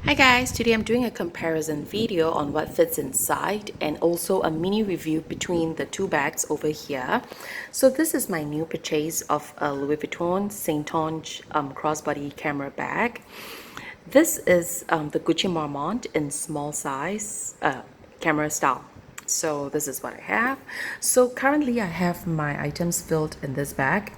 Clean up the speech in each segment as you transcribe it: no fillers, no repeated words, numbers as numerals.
Hi guys, today I'm doing a comparison video on what fits inside and also a mini review between the two bags over here. So this is my new purchase of a Louis Vuitton Saintonge crossbody camera bag. This is the Gucci Marmont in small size camera style. So this is what I have. So currently I have my items filled in this bag,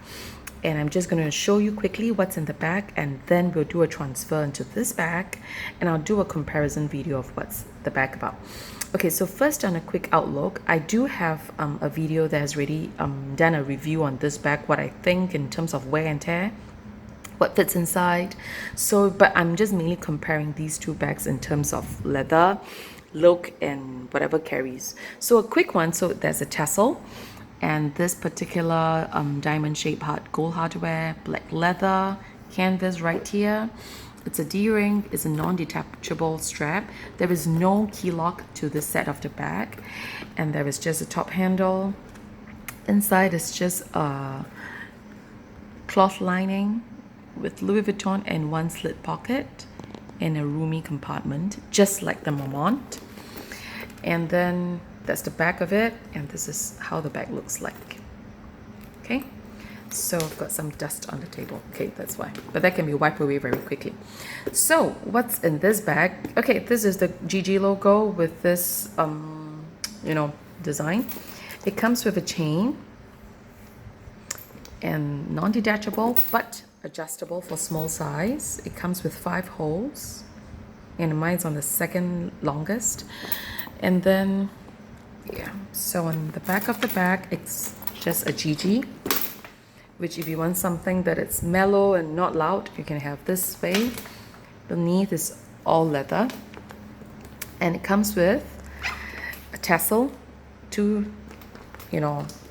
and I'm just going to show you quickly what's in the bag, and then we'll do a transfer into this bag and I'll do a comparison video of what's the bag about. Okay, so first, on a quick outlook, I do have a video that has already done a review on this bag, what I think in terms of wear and tear, what fits inside. So but I'm just mainly comparing these two bags in terms of leather, look, and whatever carries. So a quick one, so there's a tassel, and this particular diamond shaped gold hardware, black leather, canvas right here. It's a D-ring, it's a non-detachable strap. There is no key lock to this set of the bag, and there is just a top handle. Inside is just a cloth lining with Louis Vuitton and one slit pocket and a roomy compartment, just like the Marmont. And then that's the back of it, and this is how the bag looks like. Okay, so I've got some dust on the table. Okay, that's why, but that can be wiped away very quickly. So what's in this bag? Okay, this is the GG logo with this design. It comes with a chain and non-detachable but adjustable for small size. It comes with 5 holes, and mine's on the second longest. And then yeah, so on the back of the bag it's just a GG, which if you want something that it's mellow and not loud, you can have this way. Beneath is all leather, and it comes with a tassel, 2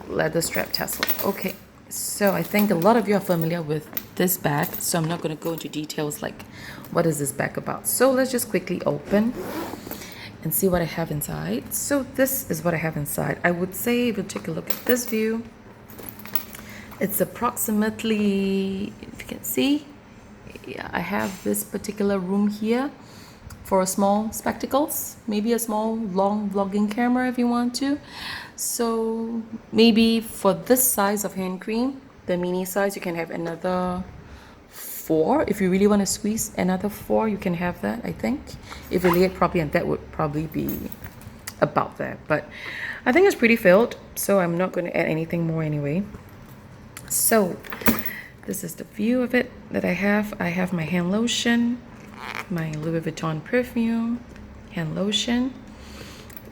leather strap tassel. Okay, so I think a lot of you are familiar with this bag, so I'm not going to go into details like what is this bag about. So let's just quickly open and see what I have inside. So this is what I have inside. I would say, if you take a look at this view, it's approximately, if you can see, yeah, I have this particular room here for a small spectacles, maybe a small long vlogging camera if you want to. So maybe for this size of hand cream, the mini size, you can have another 4. If you really want to squeeze another 4, you can have that, I think. If you lay it properly, and that would probably be about that. But I think it's pretty filled, so I'm not going to add anything more anyway. So this is the view of it that I have. I have my hand lotion, my Louis Vuitton perfume, hand lotion,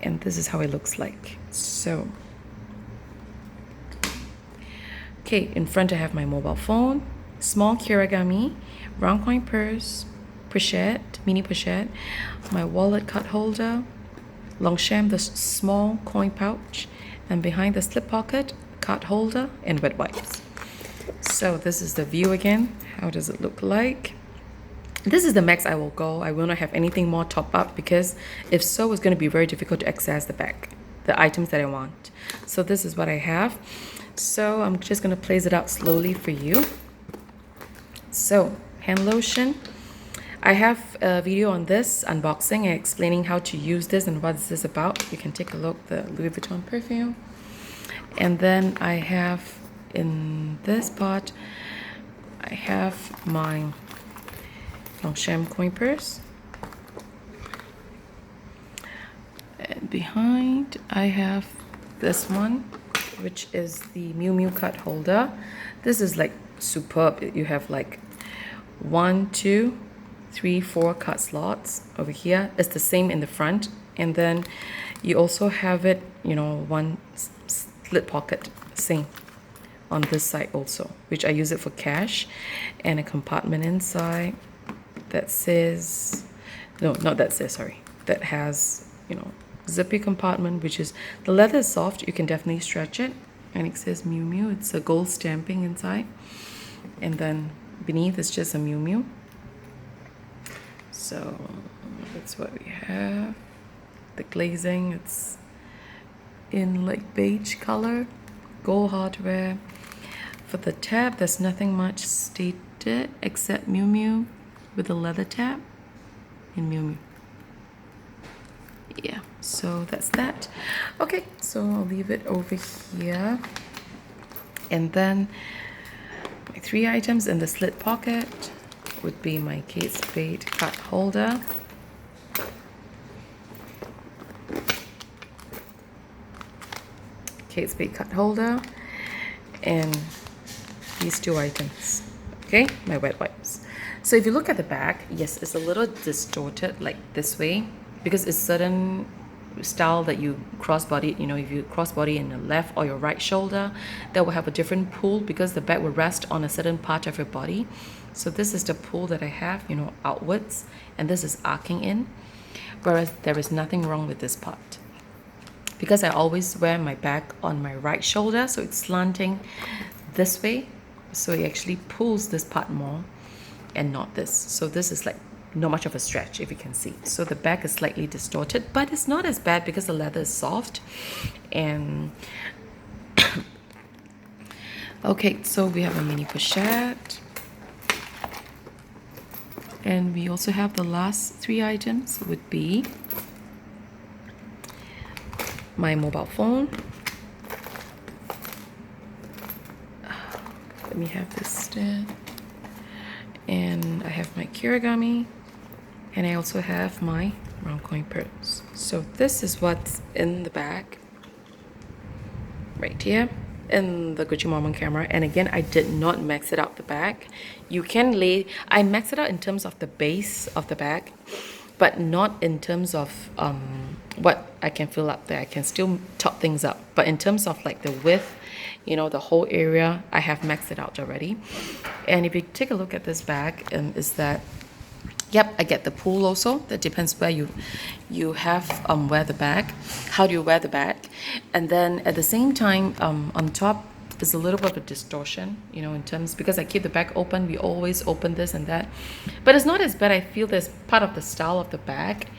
and this is how it looks like. So okay, in front I have my mobile phone, small kirigami, round coin purse, pochette, mini pochette, my wallet card holder, Longchamp, the small coin pouch, and behind the slip pocket, card holder, and wet wipes. So this is the view again. How does it look like? This is the max I will go. I will not have anything more top up, because if so, it's going to be very difficult to access the bag, the items that I want. So this is what I have. So I'm just going to place it out slowly for you. So hand lotion, I have a video on this unboxing and explaining how to use this and what is this about. You can take a look. The Louis Vuitton perfume. And then I have in this part, I have my Longchamp coin purse, and behind I have this one, which is the Miu Miu card holder. This is like superb. You have like 1, 2, 3, 4 card slots over here. It's the same in the front, and then you also have it, one slit pocket, same on this side also, which I use it for cash, and a compartment inside that says, no, not that says, sorry, that has, zippy compartment, which is, the leather is soft, you can definitely stretch it, and it says Miu Miu. It's a gold stamping inside, and then beneath is just a Miu Miu. So that's what we have. The glazing, it's in like beige color, gold hardware. For the tab, there's nothing much stated except Miu Miu with a leather tab. in Miu Miu. Yeah, so that's that. Okay, so I'll leave it over here. And then my 3 items in the slit pocket would be my Kate Spade card holder, Kate Spade card holder, and these 2 items. Okay, my wet wipes. So if you look at the back, yes, it's a little distorted like this way because it's certain style that you crossbody, you know, if you crossbody in the left or your right shoulder, that will have a different pull because the bag will rest on a certain part of your body. So this is the pull that I have, you know, outwards, and this is arcing in, whereas there is nothing wrong with this part. Because I always wear my bag on my right shoulder, so it's slanting this way, so it actually pulls this part more and not this. So this is like not much of a stretch, if you can see. So the back is slightly distorted, but it's not as bad because the leather is soft. And okay, so we have a mini pochette, and we also have the last 3 items would be my mobile phone. Let me have this stand. And I have my kirigami, and I also have my round coin purse. So this is what's in the bag right here in the Gucci Marmont camera. And again, I did not max it out the bag. You can I max it out in terms of the base of the bag, but not in terms of what I can fill up there. I can still top things up, but in terms of like the width, you know, the whole area, I have maxed it out already. And if you take a look at this bag, is that, yep, I get the pull also. That depends where you have wear the bag. How do you wear the bag? And then at the same time, on top, there's a little bit of a distortion, you know, in terms, because I keep the bag open, we always open this and that. But it's not as bad. I feel there's part of the style of the bag.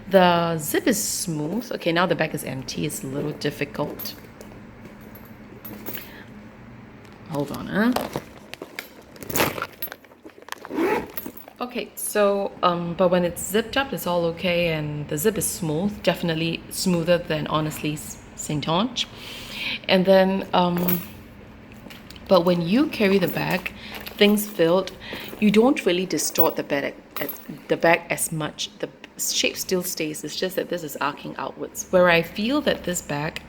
The zip is smooth. Okay, now the bag is empty. It's a little difficult. Hold on, Okay, so, but when it's zipped up, it's all okay, and the zip is smooth, definitely smoother than, honestly, Saintonge. And then, but when you carry the bag, things filled, you don't really distort the bag as much. The shape still stays, it's just that this is arcing outwards. Where I feel that this bag,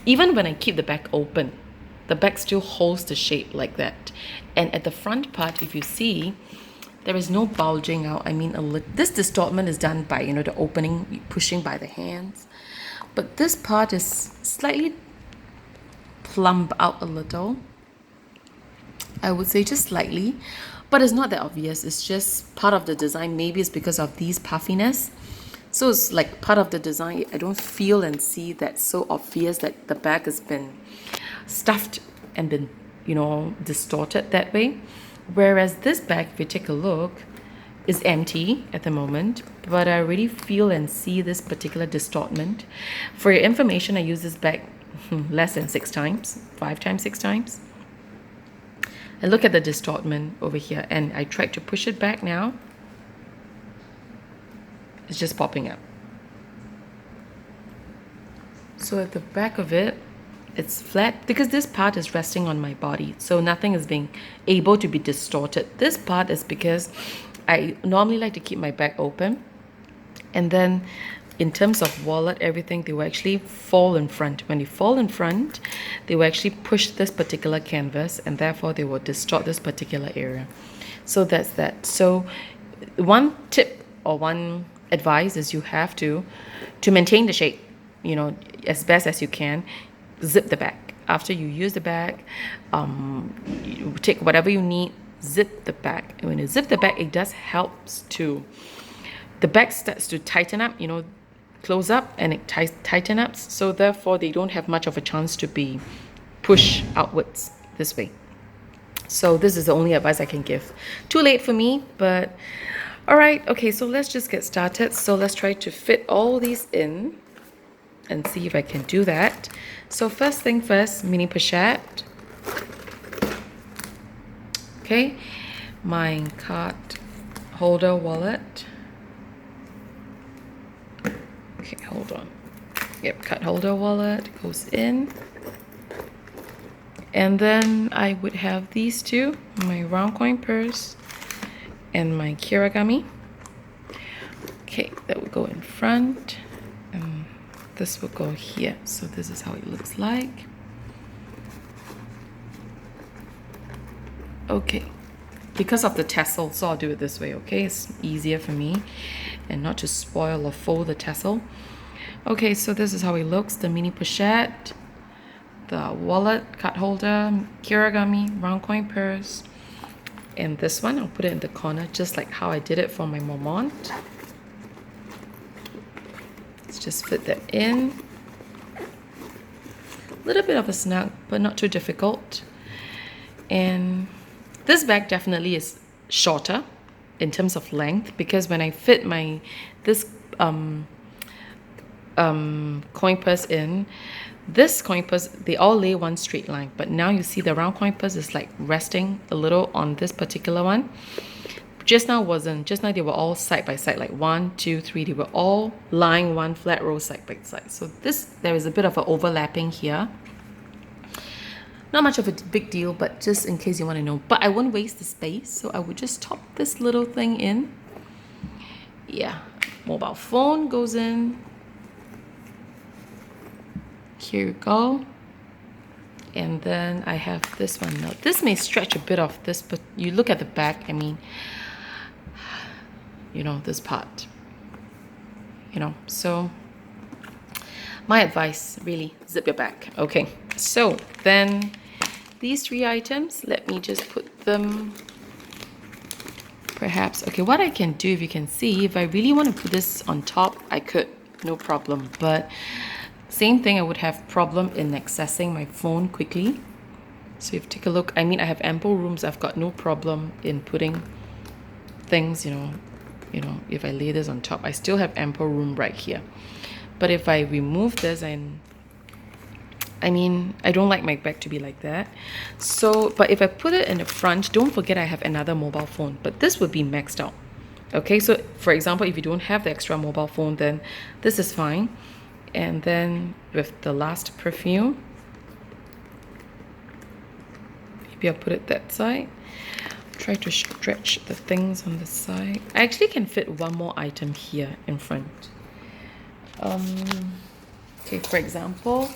even when I keep the bag open, the bag still holds the shape like that. And at the front part, if you see, there is no bulging out. I mean, this distortment is done by, you know, the opening, pushing by the hands. But this part is slightly plump out a little. I would say just slightly, but it's not that obvious. It's just part of the design. Maybe it's because of these puffiness. So it's like part of the design. I don't feel and see that so obvious that the bag has been stuffed and been, you know, distorted that way. Whereas this bag, if you take a look, is empty at the moment, but I really feel and see this particular distortment. For your information, I use this bag less than 6 times, 5 times, 6 times. And look at the distortment over here, and I tried to push it back now. It's just popping up. So at the back of it, it's flat because this part is resting on my body, so nothing is being able to be distorted. This part is because I normally like to keep my bag open, and then in terms of wallet, everything, they will actually fall in front. When they fall in front, they will actually push this particular canvas, and therefore they will distort this particular area. So that's that. So one tip or one advice is you have to maintain the shape, you know, as best as you can. Zip the bag. After you use the bag, you take whatever you need, zip the bag. And when you zip the bag, it does helps to, the bag starts to tighten up, you know, close up, and it tighten up. So therefore, they don't have much of a chance to be pushed outwards this way. So this is the only advice I can give. Too late for me, but all right. Okay, so let's just get started. So let's try to fit all these in and see if I can do that. So first thing first, mini pochette. Okay, my card holder wallet. Okay, hold on. Yep, card holder wallet goes in. And then I would have these two, my round coin purse and my kirigami. Okay, that would go in front, and this will go here. So this is how it looks like. Okay, because of the tassel, so I'll do it this way, okay? It's easier for me and not to spoil or fold the tassel. Okay, so this is how it looks, the mini pochette, the wallet, card holder, kirigami, round coin purse, and this one, I'll put it in the corner just like how I did it for my Marmont. Let's just fit that in. A little bit of a snug, but not too difficult. And this bag definitely is shorter in terms of length, because when I fit this coin purse in, this coin purse, they all lay one straight line, but now you see the round coin purse is like resting a little on this particular one. Just now wasn't. Just now they were all side by side, like 1, 2, 3. They were all lying one flat row side by side. So there is a bit of an overlapping here. Not much of a big deal, but just in case you want to know. But I won't waste the space, so I would just top this little thing in. Yeah, mobile phone goes in. Here you go. And then I have this one. Now, this may stretch a bit of this, but you look at the back, I mean, you know, this part. You know, so my advice, really, zip your bag. Okay, so then these 3 items, let me just put them perhaps. Okay, what I can do, if you can see, if I really want to put this on top, I could, no problem. But same thing, I would have problem in accessing my phone quickly. So if you take a look, I mean, I have ample rooms. I've got no problem in putting things, you know, if I lay this on top, I still have ample room right here. But if I remove this, and I mean, I don't like my bag to be like that. So, but if I put it in the front, don't forget I have another mobile phone, but this would be maxed out. Okay, so for example, if you don't have the extra mobile phone, then this is fine. And then with the last perfume, maybe I'll put it that side. Try to stretch the things on the side. I actually can fit one more item here in front. Okay, for example,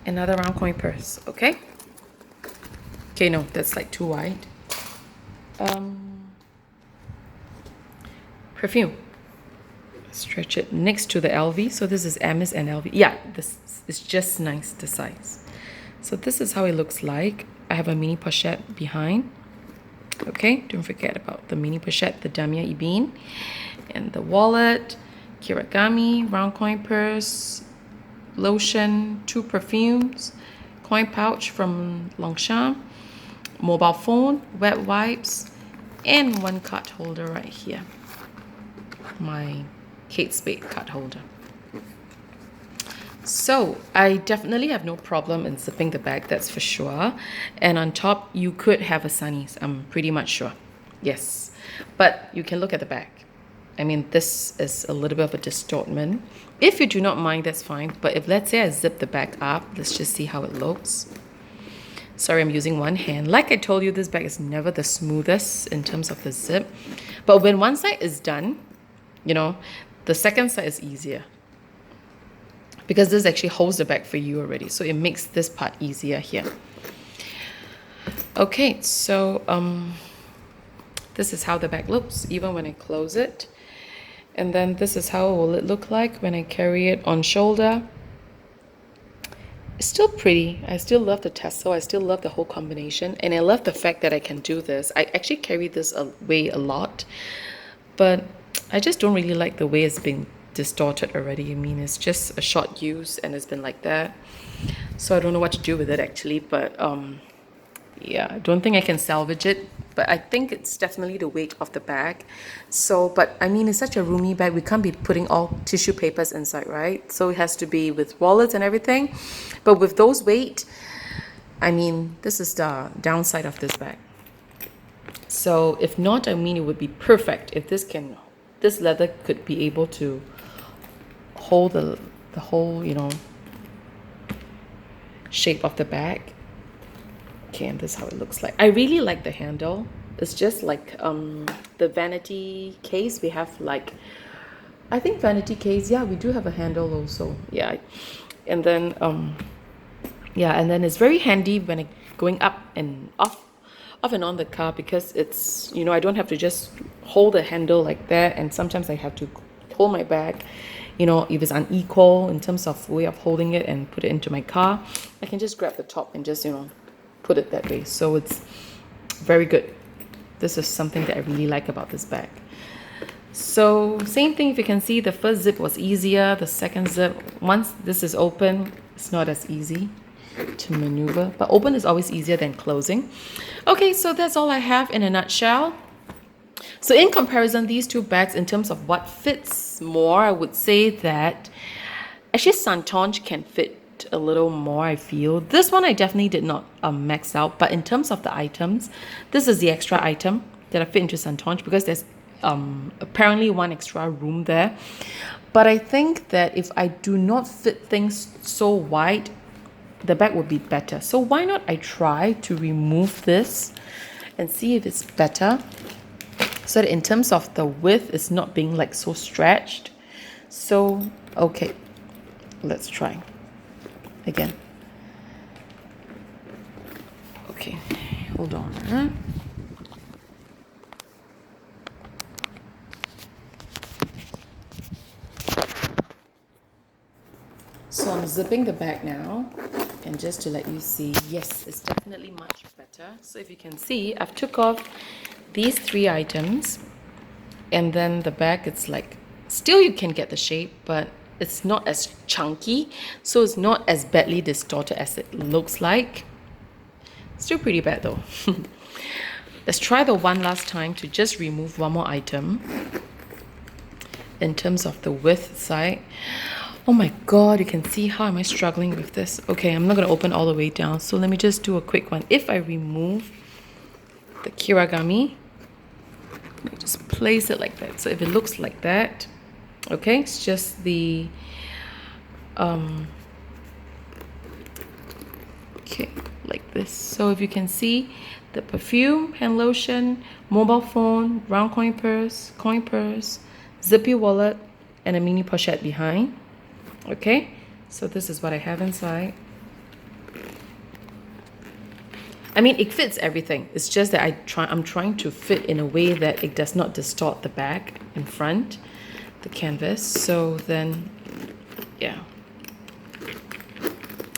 another round coin purse, okay? Okay, no, that's like too wide. Perfume. Stretch it next to the LV. So this is Hermes and LV. Yeah, this is just nice, the size. So this is how it looks like. I have a mini pochette behind. Okay, don't forget about the mini pochette, the Damia Ibin, and the wallet, kirigami, round coin purse, lotion, 2 perfumes, coin pouch from Longchamp, mobile phone, wet wipes, and 1 card holder right here. My Kate Spade card holder. So I definitely have no problem in zipping the bag, that's for sure. And on top, you could have a sunnies, I'm pretty much sure. Yes, but you can look at the back. I mean, this is a little bit of a distortment. If you do not mind, that's fine. But if, let's say I zip the bag up, let's just see how it looks. Sorry, I'm using one hand. Like I told you, this bag is never the smoothest in terms of the zip. But when one side is done, you know, the second side is easier, because this actually holds the bag for you already. So it makes this part easier here. Okay, so this is how the bag looks, even when I close it. And then this is how will it look like when I carry it on shoulder. It's still pretty. I still love the tassel. I still love the whole combination. And I love the fact that I can do this. I actually carry this away a lot, but I just don't really like the way it's been distorted already. I mean, it's just a short use and it's been like that. So I don't know what to do with it actually, but yeah, I don't think I can salvage it, but I think it's definitely the weight of the bag. So, but I mean, it's such a roomy bag, we can't be putting all tissue papers inside, right? So it has to be with wallets and everything. But with those weight, I mean, this is the downside of this bag. So if not, I mean, it would be perfect if this leather could be able to hold the whole, you know, shape of the bag. Okay, and this is how it looks like. I really like the handle. It's just like the vanity case. We have like, I think vanity case, yeah, we do have a handle also. Yeah. And then yeah, and then it's very handy when going up and off and on the car, because it's, you know, I don't have to just hold the handle like that, and sometimes I have to hold my bag, you know, if it's unequal in terms of way of holding it and put it into my car, I can just grab the top and just, you know, put it that way. So it's very good. This is something that I really like about this bag. So same thing, if you can see, the first zip was easier. The second zip, once this is open, it's not as easy to maneuver, but open is always easier than closing. Okay, so that's all I have in a nutshell. So in comparison, these two bags, in terms of what fits more, I would say that actually Saintonge can fit a little more, I feel. This one I definitely did not max out, but in terms of the items, this is the extra item that I fit into Saintonge, because there's apparently one extra room there. But I think that if I do not fit things so wide, the bag would be better. So why not I try to remove this and see if it's better, so that in terms of the width, it's not being like so stretched. So okay, let's try again. Okay, hold on. So I'm zipping the bag now, and just to let you see, yes, it's definitely much better. So if you can see, I've took off these three items, and then the bag, it's like, still you can get the shape, but it's not as chunky, so it's not as badly distorted as it looks like. Still pretty bad though. Let's try the one last time to just remove one more item. In terms of the width side, oh my god, you can see how am I struggling with this. Okay, I'm not going to open all the way down, so let me just do a quick one. If I remove the kirigami, let me just place it like that. So if it looks like that, okay, it's just the okay, like this. So if you can see, the perfume, hand lotion, mobile phone, round coin purse, zippy wallet, and a mini pochette behind. Okay, so this is what I have inside. I mean, it fits everything. It's just that I'm trying to fit in a way that it does not distort the bag in front, the canvas. So then, yeah.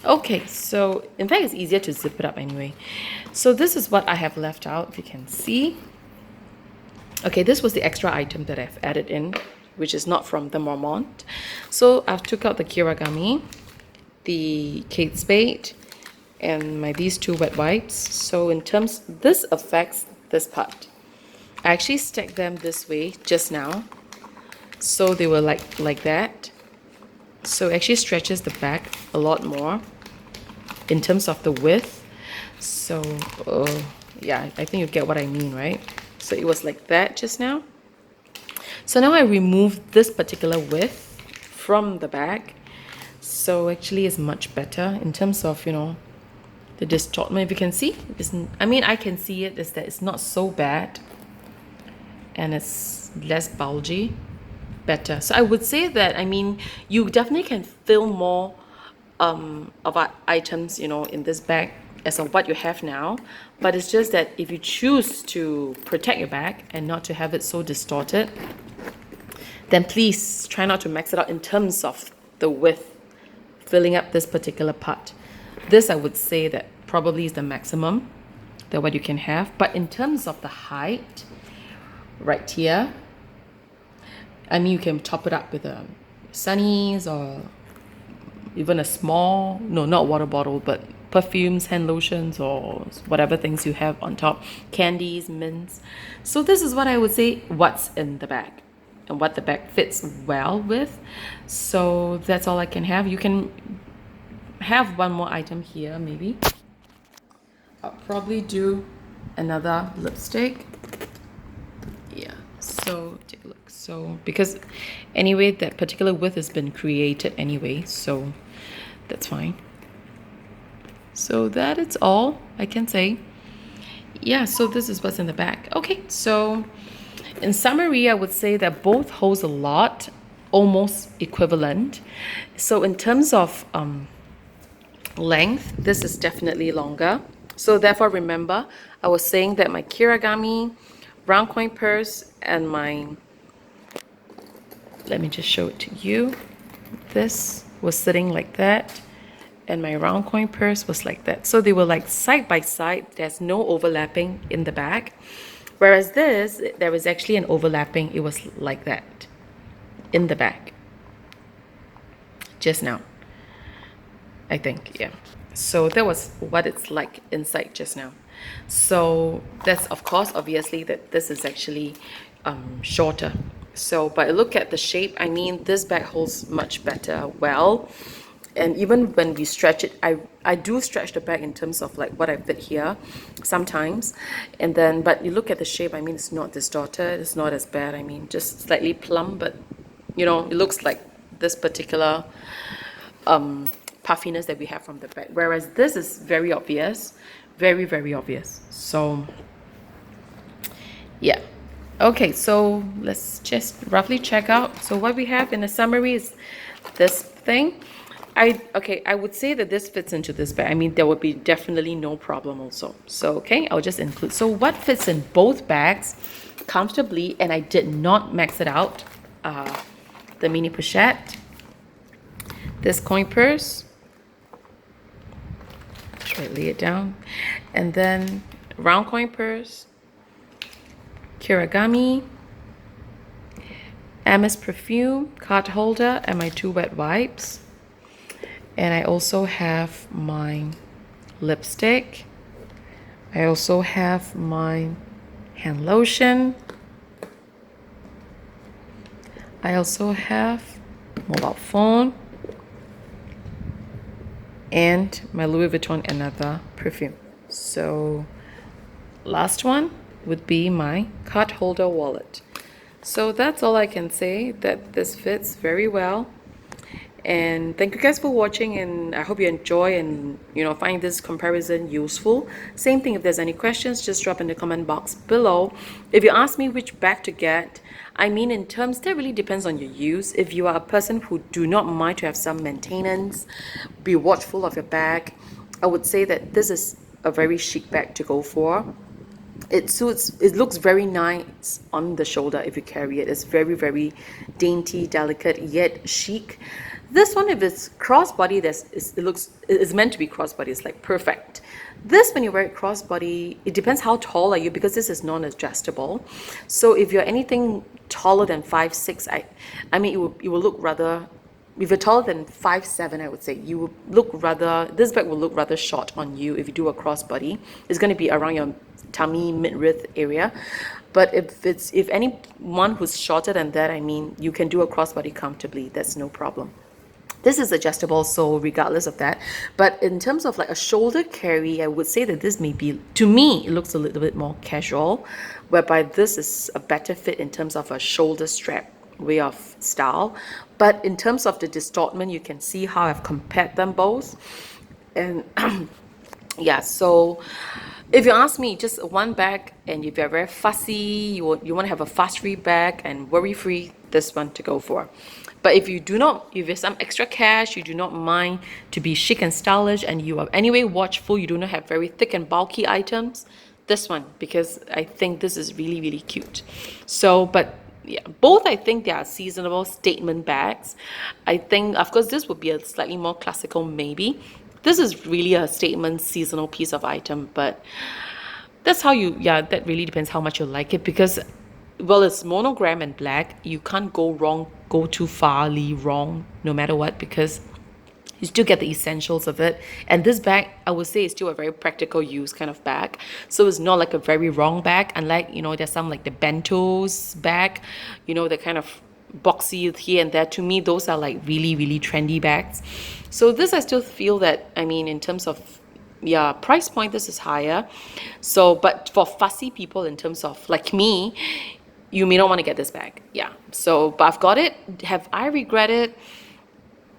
Okay, so in fact, it's easier to zip it up anyway. So this is what I have left out, if you can see. Okay, this was the extra item that I've added in, which is not from the Marmont. So I've took out the kirigami, the Kate Spade, and these two wet wipes. So in terms, this affects this part. I actually stacked them this way just now, so they were like that. So it actually stretches the back a lot more in terms of the width. So yeah, I think you get what I mean, right? So it was like that just now. So now I removed this particular width from the bag. So actually it's much better in terms of, you know, the distortment. If you can see, I mean, I can see it, is that it's not so bad and it's less bulgy, better. So I would say that, I mean, you definitely can fill more of our items, you know, in this bag as of what you have now. But it's just that if you choose to protect your bag and not to have it so distorted, then please try not to max it out in terms of the width, filling up this particular part. This I would say that probably is the maximum that what you can have. But in terms of the height, right here, I mean, you can top it up with a sunnies or even a small, no, not water bottle, but perfumes, hand lotions, or whatever things you have on top, candies, mints. So this is what I would say, what's in the bag and what the bag fits well with. So that's all I can have. You can have one more item here, maybe. I'll probably do another lipstick. Yeah, so take a look. So because anyway, that particular width has been created anyway, so that's fine. So that is all I can say. Yeah, so this is what's in the back. Okay, so in summary, I would say that both holds a lot, almost equivalent. So in terms of length, this is definitely longer. So therefore, remember, I was saying that my kirigami, round coin purse, and my, let me just show it to you. This was sitting like that, and my round coin purse was like that. So they were like side by side. There's no overlapping in the back. Whereas this, there was actually an overlapping. It was like that in the back. Just now, I think, yeah. So that was what it's like inside just now. So that's, of course, obviously that this is actually shorter. So, but look at the shape. I mean, this bag holds much better well. And even when we stretch it, I do stretch the bag in terms of like what I fit here sometimes. And then, but you look at the shape, I mean, it's not distorted. It's not as bad. I mean, just slightly plump, but you know, it looks like this particular puffiness that we have from the bag. Whereas this is very obvious, very, very obvious. So yeah. Okay, so let's just roughly check out. So what we have in the summary is this thing. I would say that this fits into this bag. I mean, there would be definitely no problem also. So, okay, I'll just include. So what fits in both bags comfortably, and I did not max it out, the mini pochette, this coin purse, should I lay it down? And then round coin purse, kirigami, Amos perfume, card holder, and my 2 wet wipes. And I also have my lipstick. I also have my hand lotion. I also have mobile phone. And my Louis Vuitton another perfume. So last one would be my card holder wallet. So that's all I can say, that this fits very well. And thank you guys for watching, and I hope you enjoy and find this comparison useful. Same thing, if there's any questions, just drop in the comment box below. If you ask me which bag to get, I mean, in terms, that really depends on your use. If you are a person who do not mind to have some maintenance, be watchful of your bag, I would say that this is a very chic bag to go for. It looks very nice on the shoulder if you carry it. It's very, very dainty, delicate, yet chic. This one, if it's crossbody, it's meant to be crossbody. It's like perfect. This, when you wear it crossbody, it depends how tall are you, because this is non-adjustable. So if you're anything taller than 5'6", I mean, it will look rather. If you're taller than 5'7", I would say you will look rather. This bag will look rather short on you if you do a crossbody. It's going to be around your tummy, midriff area. But if anyone who's shorter than that, I mean, you can do a crossbody comfortably. That's no problem. This is adjustable, so regardless of that. But in terms of like a shoulder carry, I would say that this may be, to me, it looks a little bit more casual, whereby this is a better fit in terms of a shoulder strap way of style. But in terms of the distortment, you can see how I've compared them both. And yeah, so if you ask me, just one bag, and if you're very fussy, you want to have a fuss-free bag and worry-free, this one to go for. But if you have some extra cash, you do not mind to be chic and stylish, and you are anyway watchful, you do not have very thick and bulky items, this one, because I think this is really, really cute. So, but yeah, both, I think they are seasonable statement bags. I think, of course, this would be a slightly more classical maybe. This is really a statement seasonal piece of item, but that's how that really depends how much you like it, because, well, it's monogram and black. You can't go too farly wrong, no matter what, because you still get the essentials of it. And this bag, I would say, is still a very practical use kind of bag. So it's not like a very wrong bag, unlike, there's some like the bentos bag, the kind of boxy here and there. To me, those are like really, really trendy bags. So this, I still feel that, I mean, in terms of price point, this is higher. So, but for fussy people, in terms of like me, you may not want to get this bag. Yeah. So, but I've got it. Have I regret it?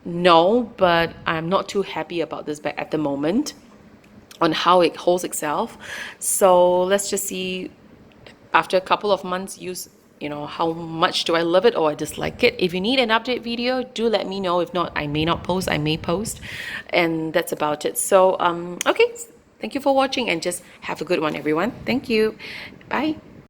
No, but I'm not too happy about this bag at the moment on how it holds itself. So let's just see after a couple of months use, how much do I love it or I dislike it. If you need an update video, do let me know. If not, I may not post, I may post. And that's about it. So, okay, thank you for watching and just have a good one, everyone. Thank you. Bye.